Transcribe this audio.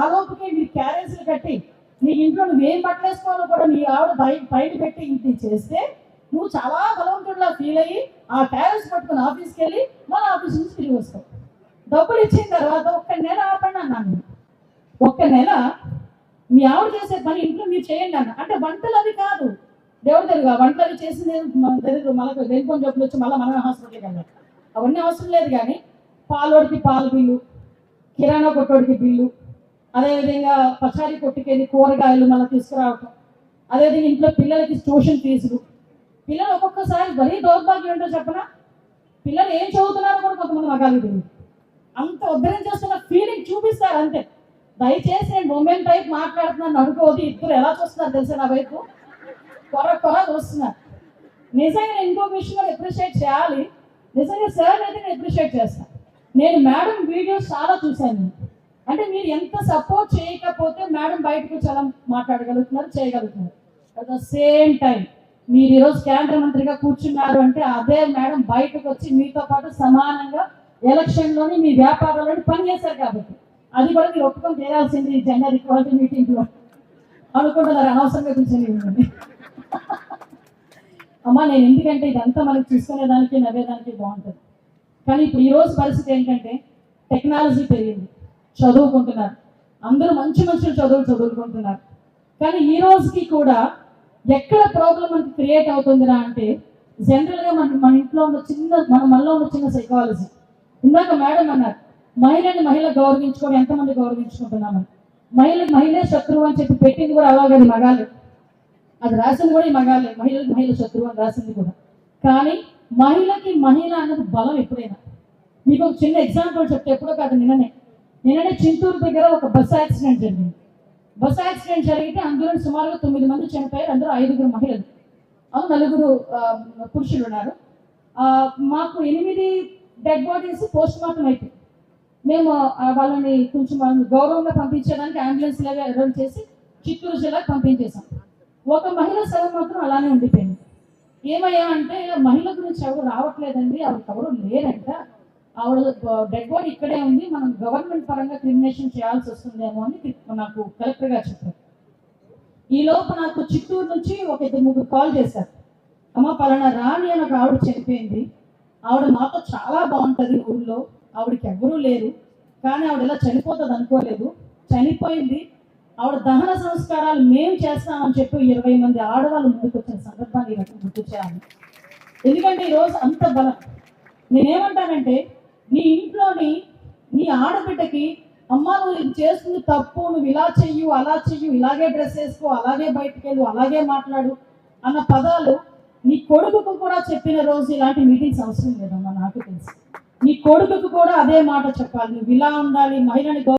ఆ లోపుకి నీ క్యారేజీలు కట్టి నీ ఇంట్లో నువ్వేం పట్టలేసుకోవాలో కూడా నీ ఆవిడ బయట పెట్టి ఇంటికి చేస్తే నువ్వు చాలా బలవంతుడిలా ఫీల్ అయ్యి ఆ క్యారేజ్ పట్టుకుని ఆఫీస్కి వెళ్ళి మన ఆఫీస్ నుంచి తిరిగి వస్తావు. డబ్బులు ఇచ్చిన తర్వాత ఒక్క నెల ఆపండి అన్నాను. ఒక్క నెల మీ ఆవిడ చేసే పని ఇంట్లో మీరు చేయండి అన్న. అంటే వంటలు అవి కాదు, దేవుడు తెలుగు వంటలు అవి చేసింది తెలుగు. మళ్ళీ వెళ్ళిపోయిన జబ్బులు వచ్చి మళ్ళీ మనమే హాస్పిటల్కి వెళ్ళాలి, అవన్నీ అవసరం లేదు. కానీ పాలోడికి పాల బిల్లు, కిరాణా కొట్టోడికి బిల్లు, అదేవిధంగా పచారీ కొట్టుకెళ్ళి కూరగాయలు మళ్ళీ తీసుకురావటం, అదేవిధంగా ఇంట్లో పిల్లలకి ట్యూషన్ ఫీజులు. పిల్లలు ఒక్కొక్కసారి మరీ దౌర్భాగ్యం ఏంటో చెప్పనా, పిల్లలు ఏం చదువుతున్నారో కూడా కొంతమంది మగాళ్ళకి తెలియదు. అంత ఉద్ధరణ చేస్తున్న ఫీలింగ్ చూపిస్తారు అంతే. దయచేసి నేను మొమెంట్ టైప్ మాట్లాడుతున్నాను అనుకోవద్దు. ఇద్దరు ఎలా చూస్తున్నారు తెలుసా నా వైపు, కొర చూస్తున్నారు. నిజంగా నేను ఇంకో విషయం కూడా అప్రిషియేట్ చేయాలి. నిజంగా సార్ అయితే నేను అప్రిషియేట్ చేస్తాను. నేను మేడం వీడియోస్ చాలా చూశాను. అంటే మీరు ఎంత సపోర్ట్ చేయకపోతే మేడం బయటకు చాలా మాట్లాడగలుగుతున్నారు, చేయగలుగుతున్నారు. అట్ ద సేమ్ టైం మీరు ఈరోజు కేంద్ర మంత్రిగా కూర్చున్నారు అంటే అదే మేడం బయటకు వచ్చి మీతో పాటు సమానంగా ఎలక్షన్లోని మీ వ్యాపారాల్లోని పనిచేశారు కాబట్టి అది కూడా మీరు ఒప్పుకొని తీరాల్సింది జెండర్ ఈక్వాలిటీ మీటింగ్లో అనుకుంటున్నారు. అనవసరంగా కూర్చొని అమ్మా నేను ఎందుకంటే ఇదంతా మనకి చూసుకునేదానికి నవ్వేదానికి బాగుంటుంది. కానీ ఇప్పుడు ఈరోజు పరిస్థితి ఏంటంటే టెక్నాలజీ పెరిగింది, చదువుకుంటున్నారు అందరూ, మంచి చదువుకుంటున్నారు. కానీ ఈ రోజుకి కూడా ఎక్కడ ప్రాబ్లం మనకి క్రియేట్ అవుతుందిరా అంటే జనరల్గా మన ఇంట్లో ఉన్న మనలో ఉన్న చిన్న సైకాలజీ. ఇందాక మేడం అన్నారు మహిళ గౌరవించుకొని ఎంతమంది గౌరవించుకుంటున్నామని. మహిళే శత్రువు అని చెప్పి పెట్టింది కూడా అలాగే మగాలే, అది రాసింది కూడా ఈ మగాలే. మహిళ శత్రువు అని రాసింది కూడా. కానీ మహిళకి మహిళ అన్నది బలం. ఎప్పుడైనా మీకు ఒక చిన్న ఎగ్జాంపుల్ చెప్తే, ఎప్పుడో కాదు నిన్ననే చింతూరు దగ్గర ఒక బస్సు యాక్సిడెంట్ జరిగింది. బస్సు యాక్సిడెంట్ జరిగితే అందులో సుమారుగా 9 మంది చనిపోయారు. అందులో 5 మహిళలు, 4 పురుషులు ఉన్నారు. మాకు 8 డెడ్ బాడీస్ పోస్ట్ మార్టం అయిపోయింది. మేము వాళ్ళని కొంచెం గౌరవంగా పంపించడానికి అంబులెన్స్ లాగా అరేంజ్ చేసి చిత్తూరు జిల్లాకు పంపించేసాం. ఒక మహిళ శవం మాత్రం అలానే ఉండిపోయింది. ఏమయ్యా అంటే మహిళ గురించి ఎవరు రావట్లేదండి, ఆవిడకి ఎవరు లేరంట, ఆవిడ డెడ్ బాడీ ఇక్కడే ఉంది, మనం గవర్నమెంట్ పరంగా క్రిమినేషన్ చేయాల్సి వస్తుందేమో అని నాకు కలెక్టర్ గారు చెప్పారు. ఈ లోపు నాకు చిత్తూరు నుంచి ఒక 2-3 కాల్ చేశారు. అమ్మ పలానా రాణి అని ఒక ఆవిడ చనిపోయింది, ఆవిడ మాతో చాలా బాగుంటుంది ఊళ్ళో, ఆవిడకి ఎవరూ లేరు, కానీ ఆవిడ ఇలా చనిపోతుంది అనుకోలేదు, చనిపోయింది, ఆవిడ దహన సంస్కారాలు మేము చేస్తామని చెప్పి 20 మంది ఆడవాళ్ళు ముందుకు వచ్చిన సందర్భాన్ని గుర్తు చేయాలి. ఎందుకంటే ఈరోజు అంత బలం. నేనేమంటానంటే నీ ఇంట్లోని నీ ఆడబిడ్డకి అమ్మ నువ్వు ఇది చేస్తుంది తప్పు, నువ్వు ఇలా చెయ్యు అలా చెయ్యు, ఇలాగే డ్రెస్ వేసుకో, అలాగే బయటకు వెళ్ళు, అలాగే మాట్లాడు అన్న పదాలు నీ కొడుకుకు కూడా చెప్పిన రోజు ఇలాంటి మీటింగ్స్ అవసరం లేదమ్మా. నాకు తెలుసు నీ కొడుకుకు కూడా అదే మాట చెప్పాలి, నువ్వు ఇలా ఉండాలి, మహిళని